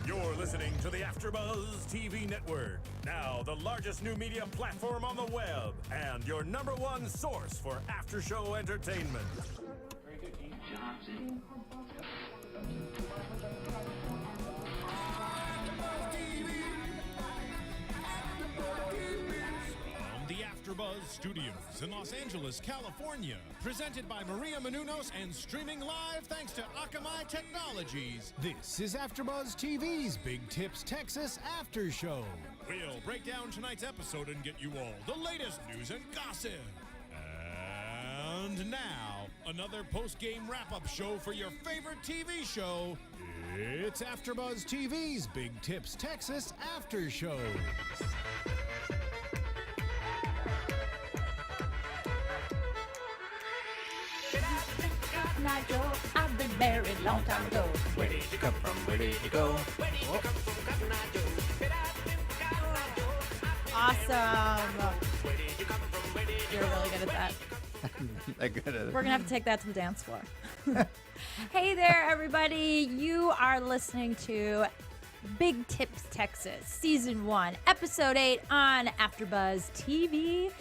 You're listening to the AfterBuzz TV network, now the largest new media platform on the web, and your number one source for after-show entertainment. From the AfterBuzz Studios in Los Angeles, California, presented by Maria Menounos and streaming live thanks to Akamai Technologies. This is AfterBuzz TV's Big Tips Texas After Show. We'll break down tonight's episode and get you all the latest news and gossip. And now, another post-game wrap-up show for your favorite TV show. It's AfterBuzz TV's Big Tips Texas After Show. I've been married a long time ago. Where did you come from? Where did you go? Awesome. You're really good at that. I got it. We're going to have to take that to the dance floor. Hey there, everybody. You are listening to Big Tips Texas, Season 1, Episode 8 on AfterBuzzTV.com.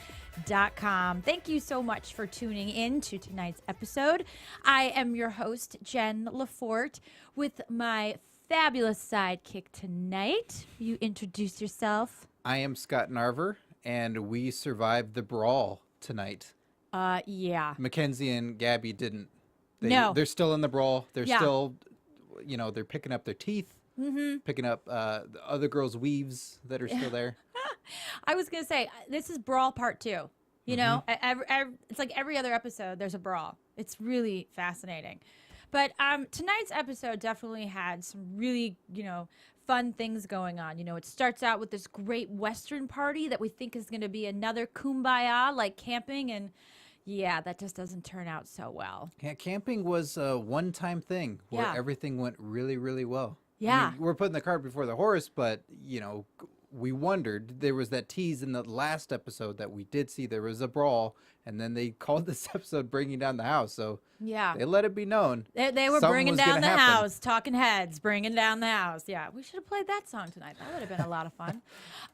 Thank you so much for tuning in to tonight's episode. I am your host, Jen LaForte, with my fabulous sidekick tonight. You introduce yourself. I am Scott Narver, and we survived the brawl tonight. Yeah. Mackenzie and Gabby didn't. No. They're still in the brawl. They're Yeah. still, they're picking up their teeth, picking up the other girls' weaves that are still there. I was going to say, this is Brawl Part 2. You know, it's like every other episode, there's a brawl. It's really fascinating. But tonight's episode definitely had some really, fun things going on. It starts out with this great Western party that we think is going to be another kumbaya, like camping. And yeah, that just doesn't turn out so well. Yeah, camping was a one-time thing where Yeah. everything went really, really well. Yeah. We're putting the cart before the horse, but, we wondered. There was that tease in the last episode that we did see there was a brawl, and then they called this episode Bringing Down the House, so Yeah. they let it be known. They were something bringing was down gonna the happen. house, talking heads, bringing down the house. Yeah, we should have played that song tonight. That would have been a lot of fun.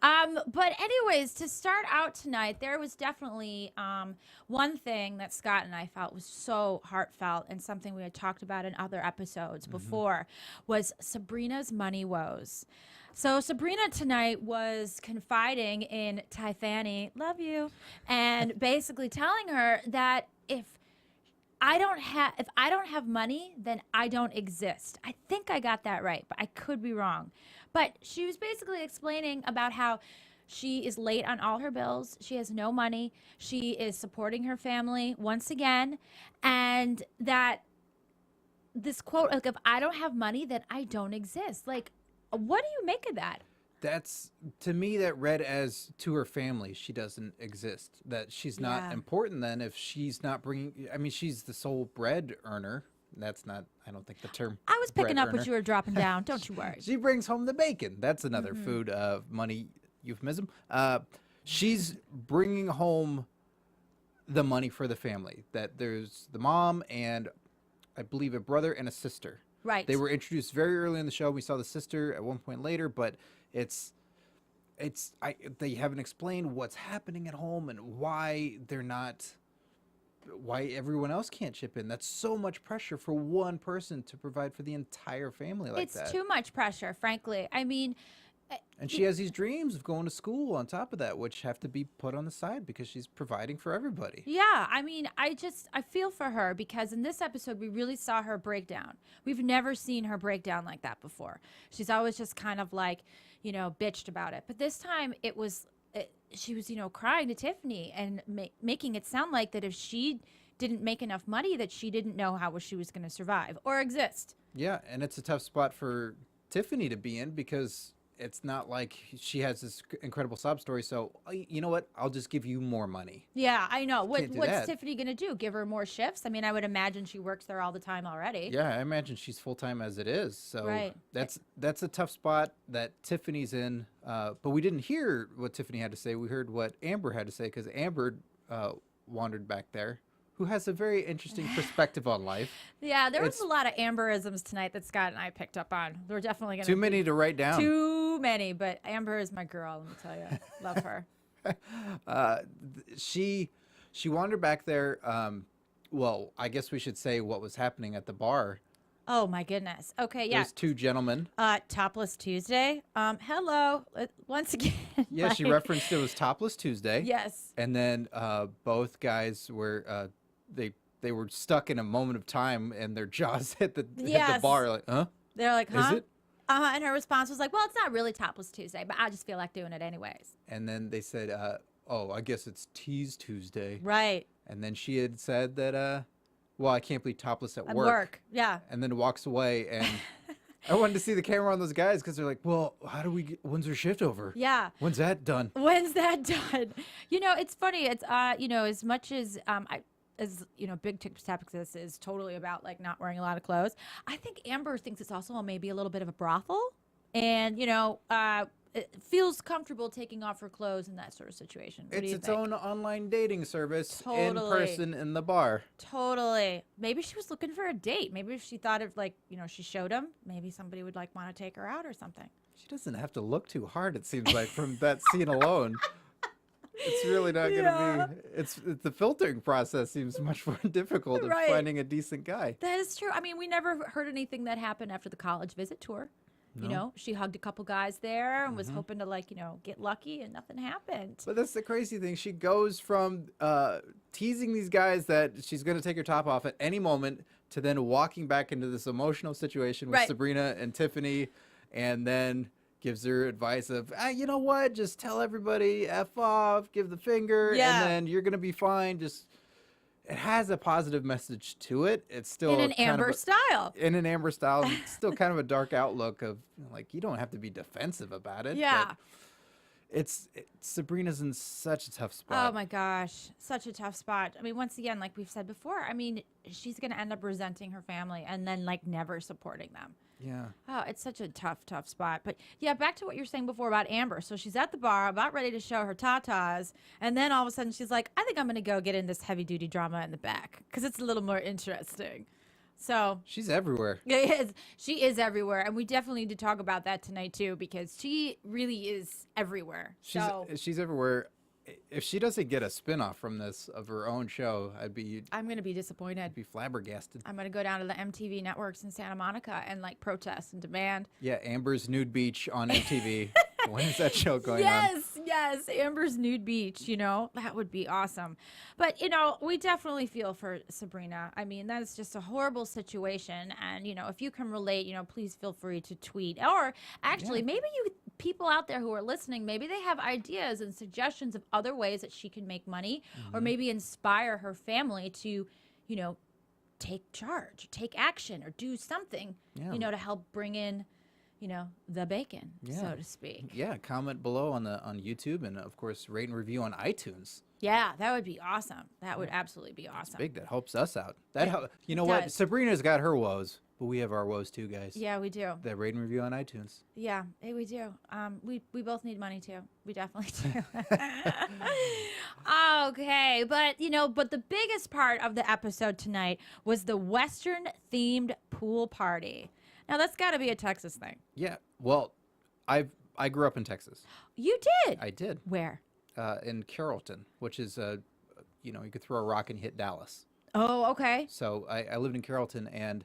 But anyways, to start out tonight, there was definitely one thing that Scott and I felt was so heartfelt and something we had talked about in other episodes before was Sabrina's money woes. So Sabrina tonight was confiding in Tiffany, love you, and basically telling her that if I don't have money, then I don't exist. I think I got that right, but I could be wrong. But she was basically explaining about how she is late on all her bills. She has no money. She is supporting her family once again, and that this quote, like, if I don't have money, then I don't exist. Like, what do you make of that? That's, to me, that read as to her family, she doesn't exist. That she's not Yeah. important then if she's not bringing, she's the sole bread earner. That's not, I don't think the term I was picking bread up what earner. you were dropping down. Don't you worry. She brings home the bacon. That's another food money euphemism. She's bringing home the money for the family. That there's the mom and I believe a brother and a sister. Right. They were introduced very early in the show. We saw the sister at one point later, but they haven't explained what's happening at home and why everyone else can't chip in. That's so much pressure for one person to provide for the entire family like It's that. too much pressure, frankly. I mean, And she has these dreams of going to school on top of that, which have to be put on the side because she's providing for everybody. yeah, I mean, I feel for her because in this episode, we really saw her breakdown. We've never seen her breakdown like that before. She's always just kind of like, bitched about it. But this time she was, crying to Tiffany and making it sound like that if she didn't make enough money, that she didn't know how she was going to survive or exist. Yeah, and it's a tough spot for Tiffany to be in because it's not like she has this incredible sob story. So, you know what? I'll just give you more money. Yeah, I know. What's that. Tiffany going to do? Give her more shifts? I mean, I would imagine she works there all the time already. Yeah, I imagine she's full-time as it is. So Right. that's a tough spot that Tiffany's in. But we didn't hear what Tiffany had to say. We heard what Amber had to say because Amber wandered back there who has a very interesting perspective on life. Yeah, there was a lot of Amberisms tonight that Scott and I picked up on. We're definitely going to Too many to write down. Too many, but Amber is my girl, let me tell you. Love her. She wandered back there. Well, I guess we should say what was happening at the bar. Oh my goodness. Okay, yeah. There's two gentlemen. Topless Tuesday. Hello. Once again. Yeah, she referenced it was Topless Tuesday. Yes. And then both guys were they were stuck in a moment of time, and their jaws hit the bar. Like, huh? They're like, huh? Is it? And her response was like, well, it's not really Topless Tuesday, but I just feel like doing it anyways. And then they said, oh, I guess it's Tease Tuesday. Right. And then she had said that, well, I can't be topless at work. Yeah. And then walks away. And I wanted to see the camera on those guys because they're like, well, how do we get, when's our shift over? Yeah. When's that done? When's that done? You know, it's funny. It's, as much as, big topic this is totally about like not wearing a lot of clothes. I think Amber thinks it's also maybe a little bit of a brothel. And, it feels comfortable taking off her clothes in that sort of situation. What do you It's think? own online dating service in Totally. person in the bar. Totally. Maybe she was looking for a date. Maybe if she thought of she showed him, maybe somebody would want to take her out or something. She doesn't have to look too hard, it seems like, from that scene alone. It's really not going to be. It's the filtering process seems much more difficult of finding a decent guy. That is true. I mean, we never heard anything that happened after the college visit tour. No. You know, she hugged a couple guys there and was hoping to get lucky, and nothing happened. But that's the crazy thing. She goes from teasing these guys that she's going to take her top off at any moment to then walking back into this emotional situation with Sabrina and Tiffany, and then gives her advice of, you know what, just tell everybody F off, give the finger, and then you're going to be fine. It has a positive message to it. It's still in an Amber style. In an Amber style. It's still kind of a dark outlook of, like, you don't have to be defensive about it. Yeah. Sabrina's in such a tough spot. Oh my gosh, such a tough spot. I mean, once again, like we've said before, I mean, she's going to end up resenting her family and then never supporting them. Yeah. Oh, it's such a tough spot. But yeah, back to what you were saying before about Amber. So she's at the bar, about ready to show her tatas, and then all of a sudden she's like, I think I'm going to go get in this heavy duty drama in the back because it's a little more interesting. So she's everywhere. She is everywhere, and we definitely need to talk about that tonight too because she really is everywhere. She's everywhere. If she doesn't get a spinoff from this of her own show, I'm going to be disappointed. I'd be flabbergasted. I'm going to go down to the MTV networks in Santa Monica and protest and demand. Yeah, Amber's Nude Beach on MTV. When is that show going on? Yes, Amber's Nude Beach, that would be awesome. But, we definitely feel for Sabrina. I mean, that is just a horrible situation. And, if you can relate, please feel free to tweet. Or actually, maybe people out there who are listening, maybe they have ideas and suggestions of other ways that she can make money or maybe inspire her family to, take charge, take action or do something, to help bring in the bacon, so to speak. Yeah, comment below on YouTube and of course rate and review on iTunes. Yeah, that would be awesome. That would absolutely be awesome. That's big. That helps us out. What? Sabrina's got her woes, but we have our woes too, guys. Yeah, we do. That rate and review on iTunes. Yeah, we do. We both need money too. We definitely do. Okay, but the biggest part of the episode tonight was the Western themed pool party. Now that's got to be a Texas thing. Yeah. Well, I grew up in Texas. You did? I did. Where? In Carrollton, which is you could throw a rock and hit Dallas. Oh, okay. So I lived in Carrollton, and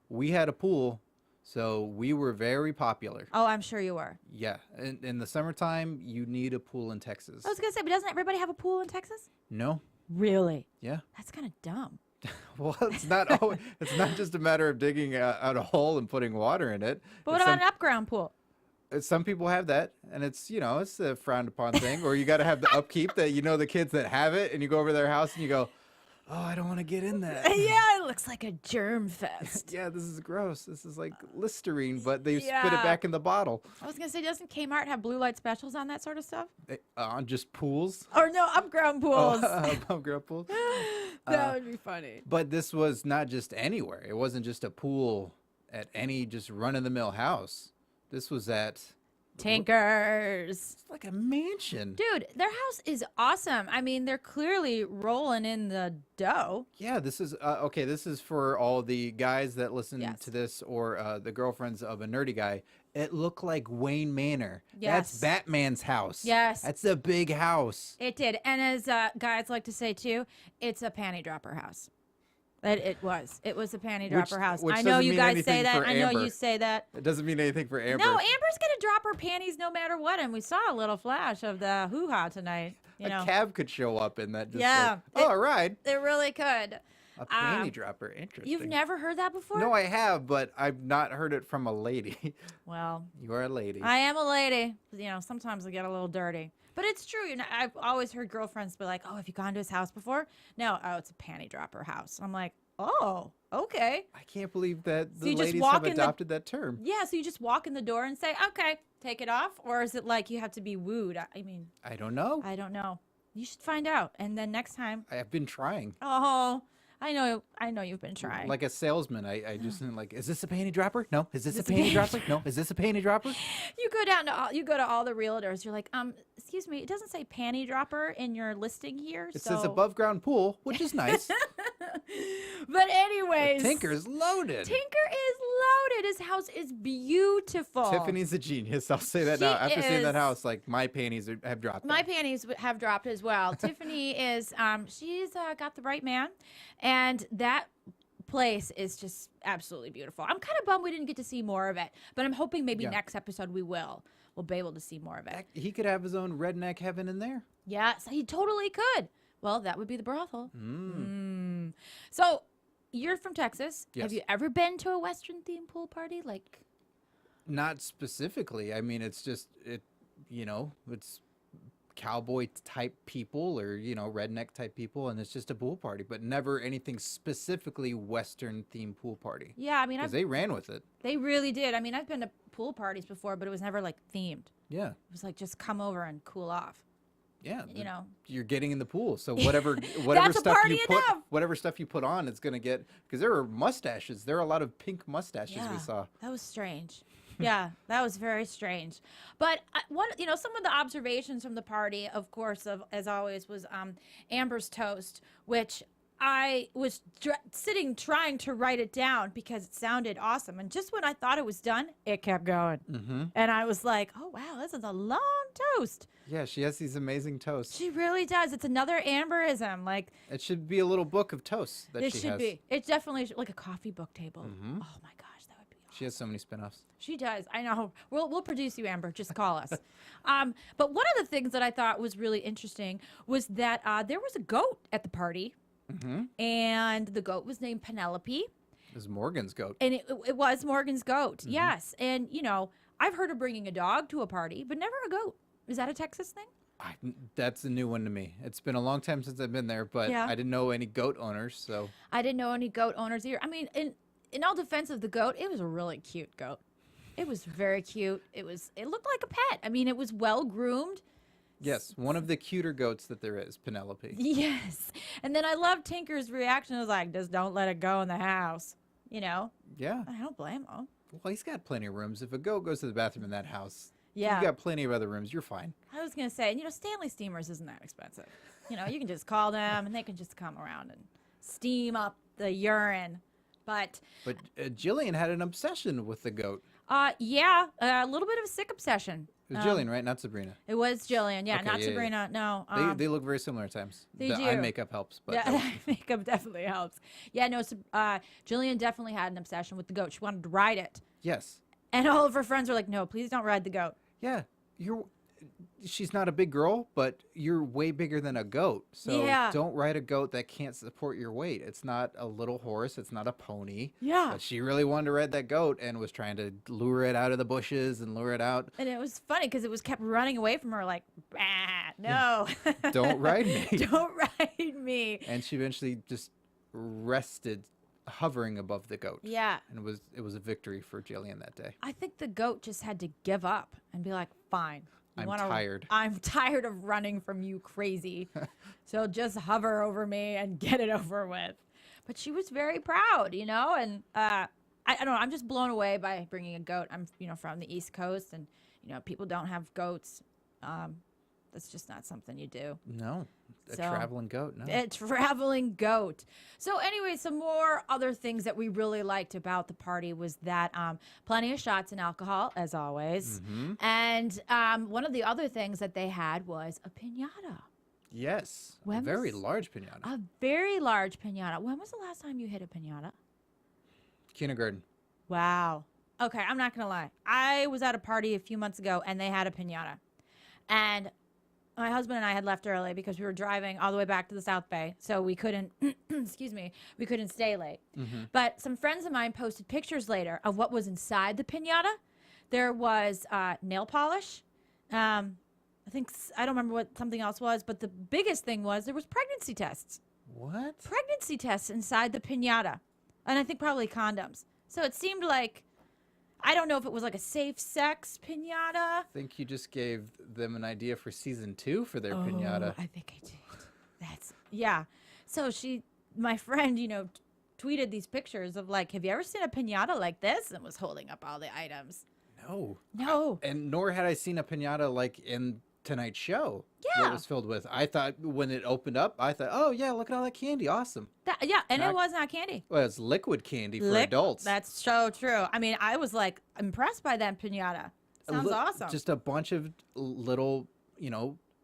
we had a pool, so we were very popular. Oh, I'm sure you were. Yeah. In the summertime, you need a pool in Texas. I was gonna say, but doesn't everybody have a pool in Texas? No. Really? Yeah. That's kind of dumb. Well, it's not just a matter of digging out a hole and putting water in it. But what about an up-ground pool? Some people have that, and it's a frowned upon thing. Or you got to have the upkeep that the kids that have it, and you go over to their house and you go, oh, I don't want to get in that. Yeah, it looks like a germ fest. Yeah, this is gross. This is like Listerine, but they spit it back in the bottle. I was going to say, doesn't Kmart have blue light specials on that sort of stuff? On just pools? Or no, up-ground pools. Up-ground pools? That would be funny. But this was not just anywhere. It wasn't just a pool at any just run-of-the-mill house. This was at Tinkers. It's like a mansion. Dude, their house is awesome. I mean, they're clearly rolling in the dough. Yeah, this is okay. This is for all the guys that listen Yes. to this, or the girlfriends of a nerdy guy. It looked like Wayne Manor. Yes. That's Batman's house. Yes. That's a big house. It did. And as guys like to say, too, it's a panty dropper house. It was. It was a panty dropper house. which I know doesn't you mean guys anything say that. for I know Amber. you say that. It doesn't mean anything for Amber. No, Amber's going to drop her panties no matter what. And we saw a little flash of the hoo-ha tonight. You know. A cab could show up in that. Just Yeah. Like, oh, all right. It really could. A panty dropper. Interesting. You've never heard that before? No, I have, but I've not heard it from a lady. Well, You are a lady. I am a lady. You know, sometimes I get a little dirty. But it's true. You know, I've always heard girlfriends be like, oh, have you gone to his house before? No, oh, it's a panty dropper house. I'm like, oh, okay. I can't believe that So the you just ladies walk have in the- adopted that term. Yeah, so you just walk in the door and say, okay, take it off? Or is it like you have to be wooed? I mean, I don't know. I don't know. You should find out. And then next time, I have been trying. oh, I know you've been trying. Like a salesman, I just like, is this a panty dropper? No. Is this a panty dropper? No. Is this a panty dropper? You go to all the realtors. You're like, excuse me, it doesn't say panty dropper in your listing here. It so. says above ground pool, which is nice. But anyways, Tinker's loaded. Tinker is loaded. His house is beautiful. Tiffany's a genius. I'll say that She now. After seeing that is. house, like my panties have dropped. My down. panties have dropped as well. Tiffany is, she's got the right man, and that place is just absolutely beautiful. I'm kind of bummed we didn't get to see more of it, but I'm hoping maybe Yeah. next episode we will. We'll be able to see more of it. He could have his own redneck heaven in there. Yeah, so he totally could. Well, that would be the brothel. So, you're from Texas. Yes. Have you ever been to a Western themed pool party? Like, Not specifically. I mean, it's just it's cowboy type people or redneck type people, and it's just a pool party, but never anything specifically Western themed pool party. yeah, I mean, Because they ran with it. they really did. I mean, I've been to pool parties before, but it was never like themed. Yeah. It was like just come over and cool off. Yeah. You know. You're getting in the pool, so whatever That's a stuff party you put enough. whatever stuff you put on, it's gonna get, because there are mustaches. There are a lot of pink mustaches Yeah, we saw. that was strange. Yeah, that was very strange. But some of the observations from the party, of course, as always, was Amber's toast, which I was sitting trying to write it down because it sounded awesome. And just when I thought it was done, it kept going. Mm-hmm. And I was like, oh, wow, this is a long toast. Yeah, she has these amazing toasts. She really does. It's another Amberism. Like, It should be a little book of toasts that it she should has. be. It's definitely like a coffee book table. Mhm. Oh, my gosh, that would be awesome. She has so many spin-offs. She does. I know. We'll produce you, Amber. Just call us. But one of the things that I thought was really interesting was that there was a goat at the party, Mm-hmm. and the goat was named Penelope, It was Morgan's goat. and it was Morgan's goat. Yes, and I've heard of bringing a dog to a party, but never a goat. Is that a Texas thing? That's a new one to me. It's been a long time since I've been there, but Yeah. I didn't know any goat owners, so I didn't know any goat owners either. I mean, in all defense of the goat, it was a really cute goat. It was very cute. It looked like a pet. I mean, it was well groomed. yes, one of the cuter goats that there is, Penelope. Yes. And then I love Tinker's reaction. It was like, just don't let it go in the house. Yeah. I don't blame him. Well, he's got plenty of rooms. If a goat goes to the bathroom in that house, Yeah. you got plenty of other rooms. You're fine. I was going to say, Stanley Steamers isn't that expensive. You can just call them and they can just come around and steam up the urine. But Jillian had an obsession with the goat. yeah, a little bit of a sick obsession. It was Jillian, right? Not Sabrina. It was Jillian. Yeah, Okay, not yeah, Sabrina. No. They look very similar at times. they the do. eye makeup helps, but Yeah, makeup definitely helps. Yeah, no, Jillian definitely had an obsession with the goat. She wanted to ride it. yes. And all of her friends were like, no, please don't ride the goat. Yeah, she's not a big girl, but you're way bigger than a goat. So Yeah. don't ride a goat that can't support your weight. It's not a little horse. It's not a pony. Yeah. But she really wanted to ride that goat and was trying to lure it out of the bushes and lure it out. And it was funny because it was kept running away from her like, no. Don't ride me. Don't ride me. And she eventually just rested hovering above the goat. Yeah. And it was a victory for Jillian that day. I think the goat just had to give up and be like, fine. I'm tired. I'm tired of running from you crazy. So just hover over me and get it over with. But she was very proud, and I don't know. I'm just blown away by bringing a goat. I'm, from the East Coast, and, people don't have goats. That's just not something you do. No, a So, traveling goat. No. A traveling goat. So anyway, some more other things that we really liked about the party was that plenty of shots and alcohol, as always. And one of the other things that they had was a piñata. Yes, a When very was- large piñata. A very large piñata. When was the last time you hit a piñata? Kindergarten. Wow. Okay, I'm not going to lie. I was at a party a few months ago, and they had a piñata. And my husband and I had left early because we were driving all the way back to the South Bay, so we couldn't, excuse me, we couldn't stay late. But some friends of mine posted pictures later of what was inside the piñata. There was nail polish. I don't remember what something else was, but the biggest thing was there was pregnancy tests. What? Pregnancy tests inside the piñata. And I think probably condoms. So it seemed like, I don't know if it was like a safe sex piñata. I think you just gave them an idea for season 2 for their piñata. I think I did. Yeah. So my friend, tweeted these pictures of like, have you ever seen a piñata like this? And was holding up all the items. No. And nor had I seen a piñata like in tonight's show. Yeah. What it was filled with. I thought when it opened up, oh yeah, look at all that candy. Awesome. And it was not candy. Well, it's liquid candy for adults. That's so true. I mean, I was like impressed by that piñata. Sounds awesome. Just a bunch of little,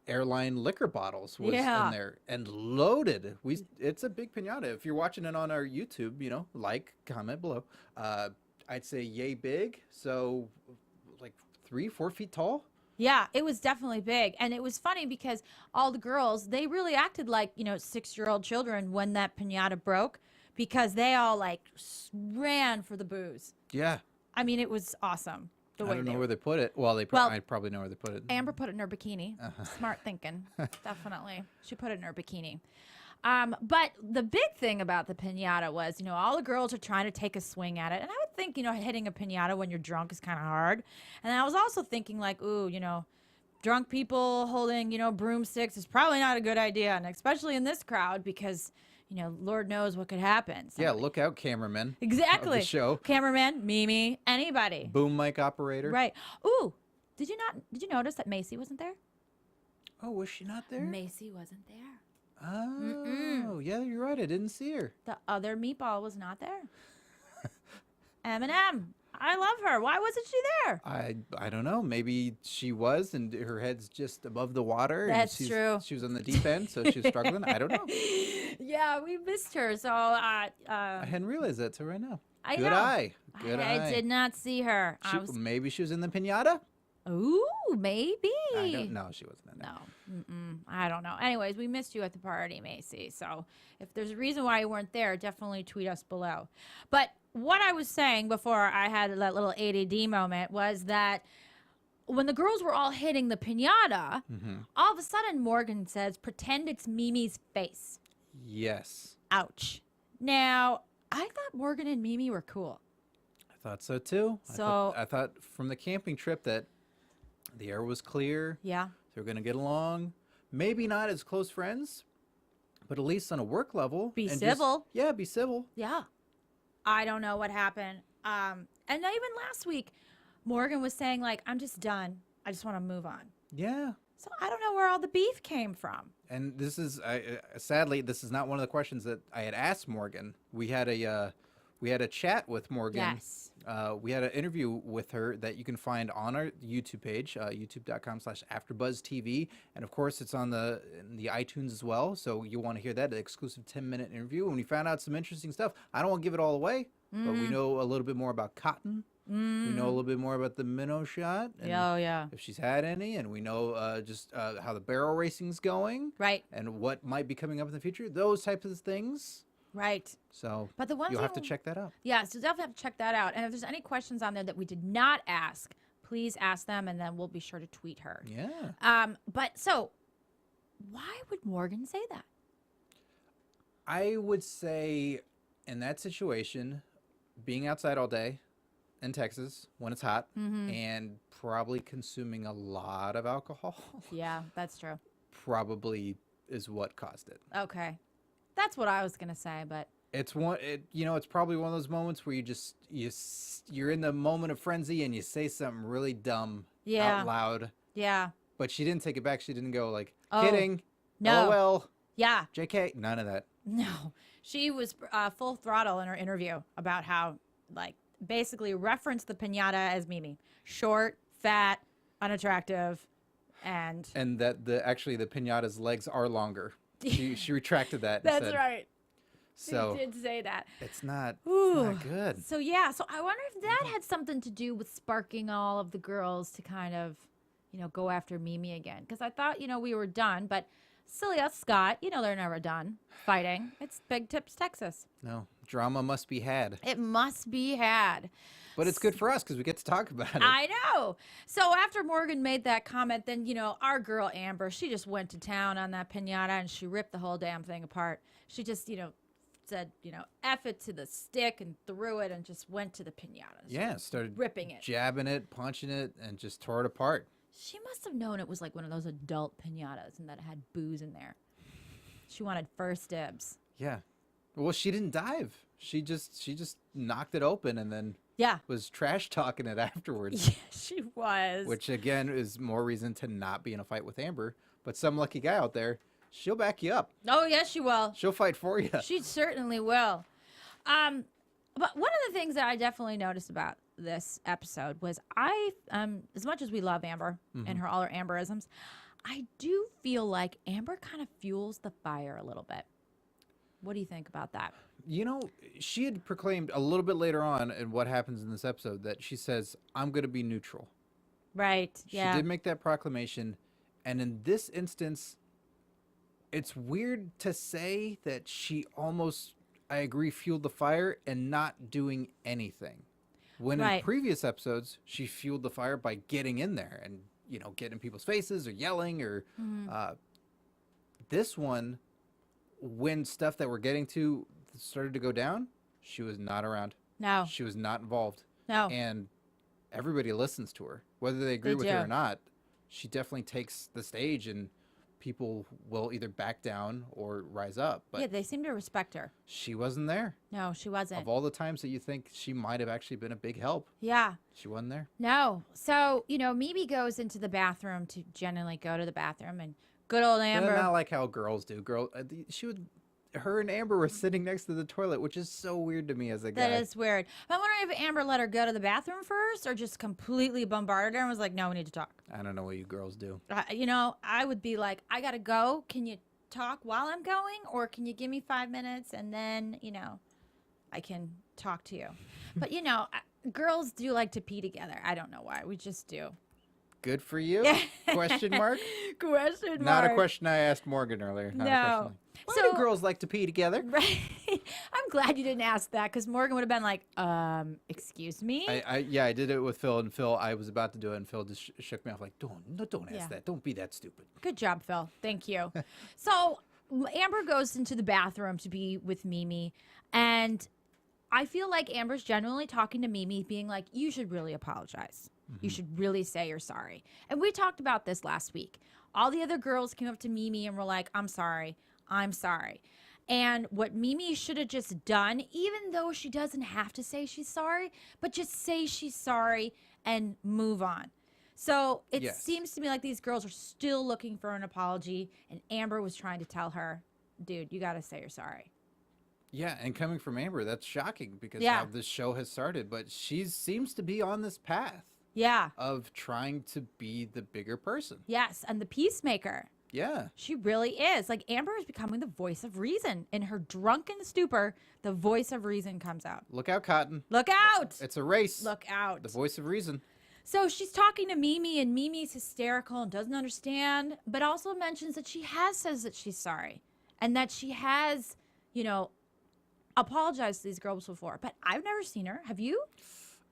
airline liquor bottles was in there and loaded. It's a big piñata. If you're watching it on our YouTube, like, comment below. I'd say yay big. So like 3-4 feet tall. Yeah, it was definitely big. And it was funny because all the girls, they really acted like, 6-year-old children when that piñata broke because they all like ran for the booze. Yeah. I mean, it was awesome. I don't know where they put it. Well, I probably know where they put it. Amber put it in her bikini. Smart thinking. Definitely. She put it in her bikini. But the big thing about the piñata was, all the girls are trying to take a swing at it. And I would think, hitting a piñata when you're drunk is kind of hard. And I was also thinking like, ooh, drunk people holding, broomsticks is probably not a good idea. And especially in this crowd because, Lord knows what could happen. Yeah, look out, cameraman. Exactly. Of the show. Cameraman, Mimi, anybody. Boom mic operator. Right. Ooh, did you notice that Macy wasn't there? Oh, was she not there? Macy wasn't there. Oh, yeah, you're right. I didn't see her. The other meatball was not there. Eminem. I love her. Why wasn't she there? I don't know. Maybe she was, and her head's just above the water. That's and true. She was on the deep end, so she was struggling. I don't know. Yeah, we missed her. So I hadn't realized that till right now. I Good know. eye. Good eye. I did not see her. Maybe she was in the piñata. Ooh, maybe. I don't know. She wasn't in it. No. I don't know. Anyways, we missed you at the party, Macy. So if there's a reason why you weren't there, definitely tweet us below. But what I was saying before I had that little ADD moment was that when the girls were all hitting the piñata, all of a sudden Morgan says, pretend it's Mimi's face. Yes. Ouch. Now, I thought Morgan and Mimi were cool. I thought so too. So I thought from the camping trip that the air was clear. Yeah. They were going to get along. Maybe not as close friends, but at least on a work level. Be and civil. Be civil. Yeah. I don't know what happened. And even last week, Morgan was saying, like, I'm just done. I just want to move on. Yeah. So I don't know where all the beef came from. And this is, sadly, this is not one of the questions that I had asked Morgan. We had a chat with Morgan. Yes. We had an interview with her that you can find on our YouTube page, youtube.com/AfterBuzzTV. And of course, it's on the iTunes as well. So you want to hear that, an exclusive 10-minute interview. And we found out some interesting stuff. I don't want to give it all away, but we know a little bit more about cotton. We know a little bit more about the minnow shot. And yeah. if she's had any. And we know just how the barrel racing's going. Right. And what might be coming up in the future. Those types of things. Right. So but the one you'll have to check that out. Yeah, so definitely have to check that out. And if there's any questions on there that we did not ask, please ask them, and then we'll be sure to tweet her. Yeah. But so, why would Morgan say that? I would say in that situation, being outside all day in Texas when it's hot and probably consuming a lot of alcohol. Yeah, that's true. Probably is what caused it. Okay. That's what I was going to say, but it's probably one of those moments where you're in the moment of frenzy and you say something really dumb out loud. Yeah. But she didn't take it back. She didn't go like, Oh, kidding, no. LOL, Yeah. JK, none of that. No. She was full throttle in her interview about how, like, basically referenced the piñata as Mimi. Short, fat, unattractive, and that actually the piñata's legs are longer. She retracted that. And that's said, right. So She did say that. it's not good. So yeah, so I wonder if that had something to do with sparking all of the girls to kind of, go after Mimi again. Because I thought, we were done, but silly us, Scott, they're never done fighting. It's Big Tips, Texas. No, drama must be had. It must be had. But it's good for us because we get to talk about it. I know. So after Morgan made that comment, then, our girl Amber, she just went to town on that piñata and she ripped the whole damn thing apart. She just, said, F it to the stick and threw it and just went to the piñata. Yeah, started ripping it, jabbing it, punching it, and just tore it apart. She must have known it was like one of those adult piñatas and that it had booze in there. She wanted first dibs. Yeah. Well, she didn't dive. She just knocked it open and then was trash talking it afterwards. Yeah, she was. Which again is more reason to not be in a fight with Amber. But some lucky guy out there, she'll back you up. Oh yes, she will. She'll fight for you. She certainly will. But one of the things that I definitely noticed about this episode was as much as we love Amber and all her Amberisms, I do feel like Amber kind of fuels the fire a little bit. What do you think about that? She had proclaimed a little bit later on in what happens in this episode that she says, I'm going to be neutral. Right. Yeah. She did make that proclamation. And in this instance, it's weird to say that she almost, I agree, fueled the fire and not doing anything. When in previous episodes, she fueled the fire by getting in there and, getting in people's faces or yelling or this one, when stuff that we're getting to started to go down, she was not around. No. She was not involved. No. And everybody listens to her. Whether they agree with her or not, she definitely takes the stage and people will either back down or rise up. But yeah, they seem to respect her. She wasn't there. No, she wasn't. Of all the times that you think she might have actually been a big help. Yeah. She wasn't there. No. So, Mimi goes into the bathroom to generally go to the bathroom and good old Amber. Not like how girls do. Her and Amber were sitting next to the toilet, which is so weird to me as a guy. That is weird. I'm wondering if Amber let her go to the bathroom first or just completely bombarded her and was like, no, we need to talk. I don't know what you girls do. I would be like, I got to go. Can you talk while I'm going? Or can you give me 5 minutes and then, I can talk to you. But, girls do like to pee together. I don't know why. We just do. Good for you? Question mark? Question mark. Not a question I asked Morgan earlier. No. Why do girls like to pee together? Right. I'm glad you didn't ask that because Morgan would have been like, excuse me? I did it with Phil, and Phil, I was about to do it, and Phil just shook me off like, don't ask that. Don't be that stupid. Good job, Phil. Thank you. So Amber goes into the bathroom to be with Mimi, and I feel like Amber's genuinely talking to Mimi, being like, you should really apologize. You should really say you're sorry. And we talked about this last week. All the other girls came up to Mimi and were like, I'm sorry. I'm sorry. And what Mimi should have just done, even though she doesn't have to say she's sorry, but just say she's sorry and move on. So it seems to me like these girls are still looking for an apology. And Amber was trying to tell her, dude, you got to say you're sorry. Yeah, and coming from Amber, that's shocking because how this show has started. But she seems to be on this path. Yeah. Of trying to be the bigger person. Yes, and the peacemaker. Yeah. She really is. Like, Amber is becoming the voice of reason. In her drunken stupor, the voice of reason comes out. Look out, Cotton. Look out. It's a race. Look out. The voice of reason. So she's talking to Mimi, and Mimi's hysterical and doesn't understand, but also mentions that she says that she's sorry and that she has, apologized to these girls before. But I've never seen her. Have you?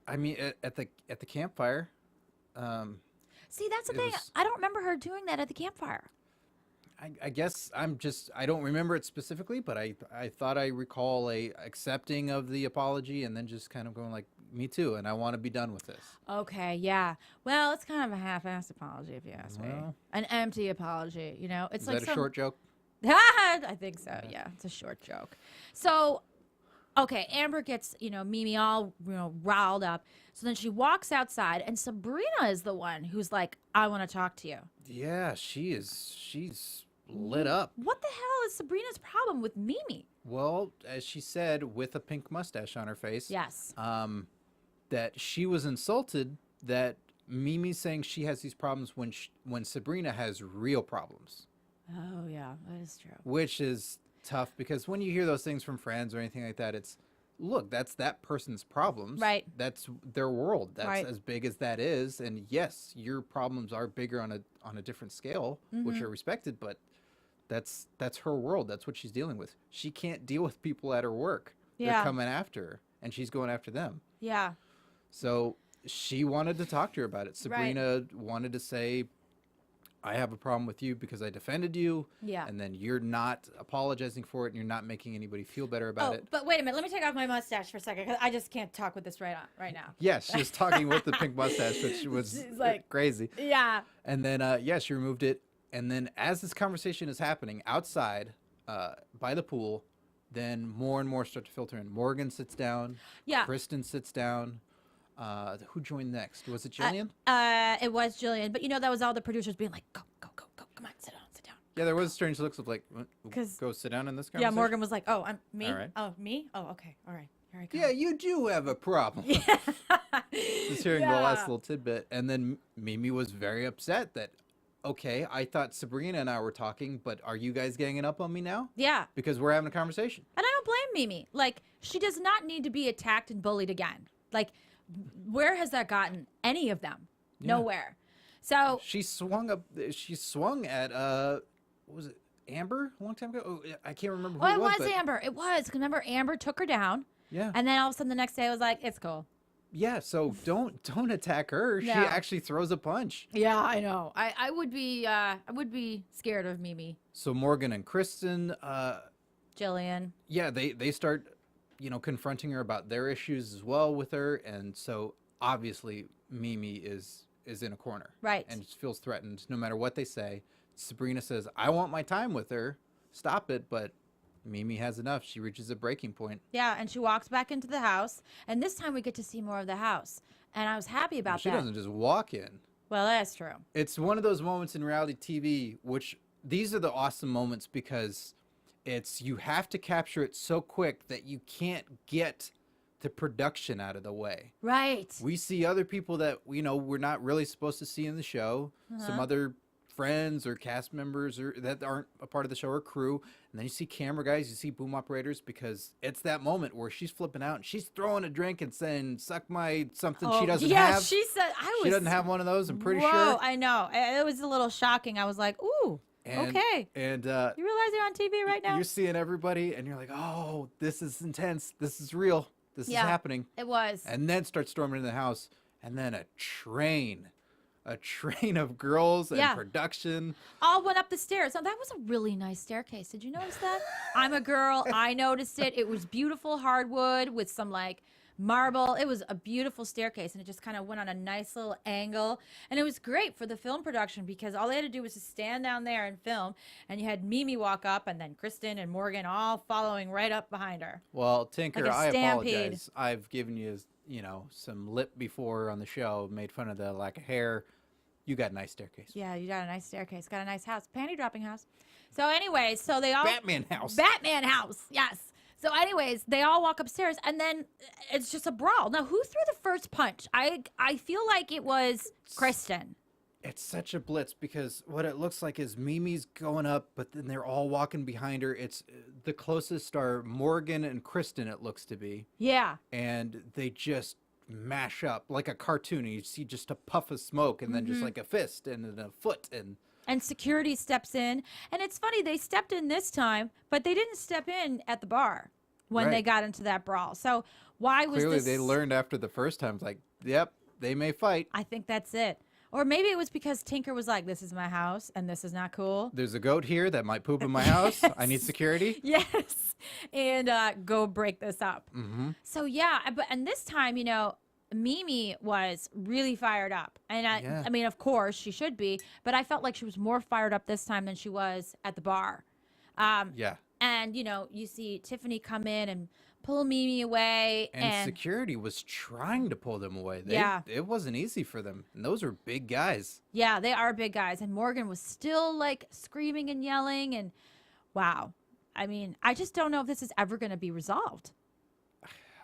I mean, at the campfire. See, that's the thing. I don't remember her doing that at the campfire. I guess I don't remember it specifically, but I thought I recall accepting of the apology and then just kind of going like, me too, and I want to be done with this. Okay, yeah. Well, it's kind of a half-assed apology, if you ask me. An empty apology, It's Is like that a short joke? I think so, yeah. It's a short joke. So okay, Amber gets, Mimi all, riled up. So then she walks outside, and Sabrina is the one who's like, I want to talk to you. Yeah, she's lit up. What the hell is Sabrina's problem with Mimi? Well, as she said, with a pink mustache on her face. Yes. That she was insulted that Mimi's saying she has these problems when Sabrina has real problems. Oh, yeah, that is true. Which is tough because when you hear those things from friends or anything like that, it's, look, that's that person's problems. Right. That's their world. That's Right. as big as that is. And yes, your problems are bigger on a different scale, which are respected, but that's her world. That's what she's dealing with. She can't deal with people at her work. Yeah. They're coming after her, and she's going after them. Yeah. So she wanted to talk to her about it. Sabrina wanted to say, I have a problem with you because I defended you. Yeah. And then you're not apologizing for it and you're not making anybody feel better about it. But wait a minute. Let me take off my mustache for a second because I just can't talk with this right now. Yes, she was talking with the pink mustache, which was She's like, crazy. Yeah. And then, she removed it. And then as this conversation is happening outside by the pool, then more and more start to filter in. Morgan sits down. Yeah. Kristen sits down. Who joined next? Was it Jillian? It was Jillian. But, that was all the producers being like, go. Come on, sit down. Yeah, there was strange looks of like, 'Cause- go sit down in this Yeah, conversation. Morgan was like, oh, I'm me? All right. Oh, me? Oh, okay. All right. Here I go. Yeah, you do have a problem. Just hearing the last little tidbit. And then Mimi was very upset that, okay, I thought Sabrina and I were talking, but are you guys ganging up on me now? Yeah. Because we're having a conversation. And I don't blame Mimi. Like, she does not need to be attacked and bullied again. Like, where has that gotten any of them? Yeah. Nowhere. So She swung at, what was it, Amber a long time ago? Oh, I can't remember who well, it was. it was but Amber. It was. 'Cause remember, Amber took her down. Yeah. And then all of a sudden the next day I was like, it's cool. Yeah, so don't attack her. She Yeah. actually throws a punch. Yeah, I know. I would be scared of Mimi. So Morgan and Kristen, Jillian. yeah, they start, confronting her about their issues as well with her, and so obviously Mimi is in a corner, Right. and feels threatened no matter what they say. Sabrina says, "I want my time with her. Stop it," but Mimi has enough. She reaches a breaking point. Yeah, and she walks back into the house, and this time we get to see more of the house, and I was happy about She that. doesn't just walk in. Well, that's true. It's one of those moments in reality TV, which these are the awesome moments because you have to capture it so quick that you can't get the production out of the way. Right. We see other people that we're not really supposed to see in the show. Some other friends or cast members or that aren't a part of the show or crew, and then you see camera guys, you see boom operators, because it's that moment where she's flipping out and she's throwing a drink and saying, "Suck my something." She doesn't yeah, have. she said She doesn't have one of those. I'm pretty Whoa, sure. I know. It was a little shocking. I was like, ooh, okay. And You realize you're on TV right now? you're seeing everybody, and you're like, "Oh, this is intense. This is real. This is happening." It was. And then starts storming into the house, and then a train of girls and Yeah. production. All went up the stairs. Now, that was a really nice staircase. Did you notice that? I'm a girl. I noticed it. It was beautiful hardwood with some like marble. It was a beautiful staircase, and it just kind of went on a nice little angle. And it was great for the film production because all they had to do was just stand down there and film. And you had Mimi walk up, and then Kristen and Morgan all following right up behind her. Well, Tinker, Like a I stampede. apologize. I've given you, some lip before on the show, made fun of the lack of hair. You got a nice staircase. Yeah, you got a nice staircase. Got a nice house. Panty dropping house. So anyways, so they all... Batman house. Batman house, yes. So anyways, they all walk upstairs, and then it's just a brawl. Now, who threw the first punch? I feel like it was Kristen. It's such a blitz because what it looks like is Mimi's going up, but then they're all walking behind her. It's the closest are Morgan and Kristen, it looks to be. Yeah. And they just mash up like a cartoon. You see just a puff of smoke and then just like a fist and then a foot And security steps in. And it's funny, they stepped in this time, but they didn't step in at the bar when they Right. got into that brawl. So why was clearly this... they learned after the first time, it's like, yep, they may fight. I think that's it. Or maybe it was because Tinker was like, this is my house, and this is not cool. There's a goat here that might poop in my house. I need security. Yes. And go break this up. So, yeah. And this time, Mimi was really fired up. And Yeah. I mean, of course, she should be. But I felt like she was more fired up this time than she was at the bar. Yeah. And, you see Tiffany come in and pull Mimi away. And security was trying to pull them away. It wasn't easy for them. And those are big guys. Yeah, they are big guys. And Morgan was still like screaming and yelling. And wow. I mean, I just don't know if this is ever going to be resolved.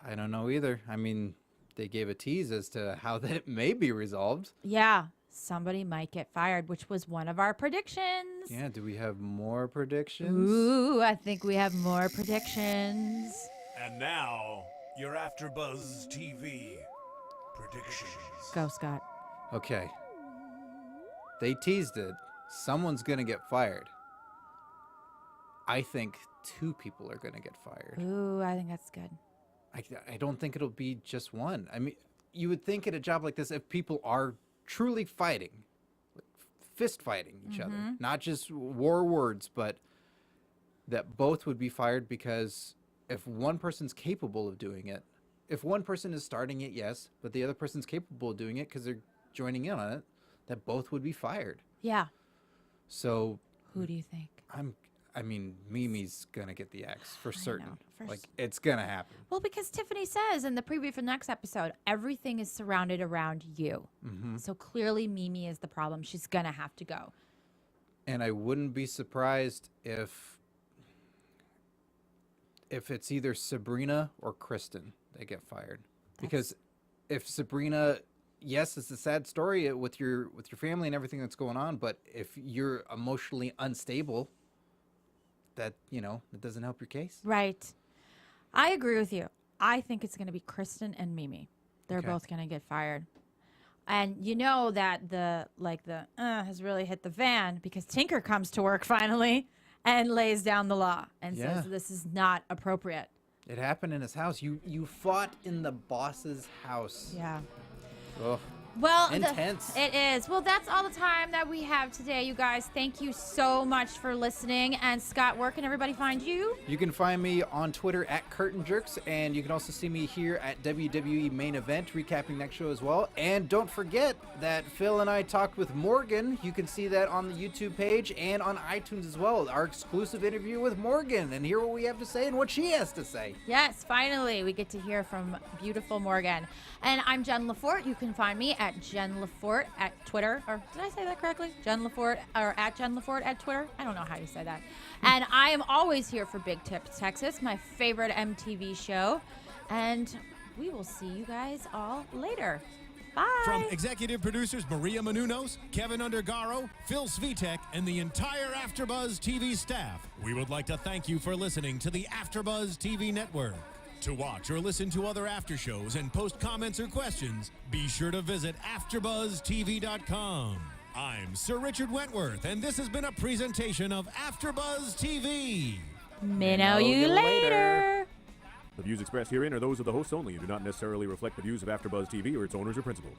I don't know either. I mean, they gave a tease as to how that may be resolved. Yeah. Somebody might get fired, which was one of our predictions. Yeah, do we have more predictions? Ooh, I think we have more predictions. And now, your AfterBuzz TV predictions. Go, Scott. Okay. They teased it. Someone's going to get fired. I think 2 people are going to get fired. Ooh, I think that's good. I don't think it'll be just one. I mean, you would think at a job like this, if people are truly fighting, like fist fighting each other, not just war words, but that both would be fired, because if one person's capable of doing it, if one person is starting it, yes, but the other person's capable of doing it because they're joining in on it, that both would be fired. Yeah. So Who do you think? I mean, Mimi's gonna get the axe for certain. know, It's gonna happen. Well, because Tiffany says in the preview for the next episode, everything is surrounded around you. So clearly Mimi is the problem. She's going to have to go. And I wouldn't be surprised if it's either Sabrina or Kristen that get fired. Because if Sabrina, yes, it's a sad story with your family and everything that's going on, but if you're emotionally unstable, that, that doesn't help your case. Right. I agree with you. I think it's going to be Kristen and Mimi. They're Okay. both going to get fired. And you know that the has really hit the fan because Tinker comes to work finally and lays down the law and says this is not appropriate. It happened in his house. You fought in the boss's house. Yeah. Ugh. Well, Intense. it is. Well, that's all the time that we have today, you guys. Thank you so much for listening. And Scott, where can everybody find you? You can find me on Twitter at Curtain Jerks, and you can also see me here at WWE Main Event, recapping next show as well. And don't forget that Phil and I talked with Morgan. You can see that on the YouTube page and on iTunes as well. Our exclusive interview with Morgan, and hear what we have to say and what she has to say. Yes, finally, we get to hear from beautiful Morgan. And I'm Jen LaForte. You can find me at Jen LaForte at Twitter. Or did I say that correctly? Jen LaForte, or at Jen LaForte at Twitter. I don't know how you say that. And I am always here for Big Tips Texas, my favorite MTV show. And we will see you guys all later. Bye. From executive producers Maria Menounos, Kevin Undergaro, Phil Svitek, and the entire AfterBuzz TV staff, we would like to thank you for listening to the AfterBuzz TV network. To watch or listen to other after shows and post comments or questions, be sure to visit AfterBuzzTV.com. I'm Sir Richard Wentworth, and this has been a presentation of AfterBuzz TV. Minnow you later. The views expressed herein are those of the hosts only and do not necessarily reflect the views of AfterBuzz TV or its owners or principals.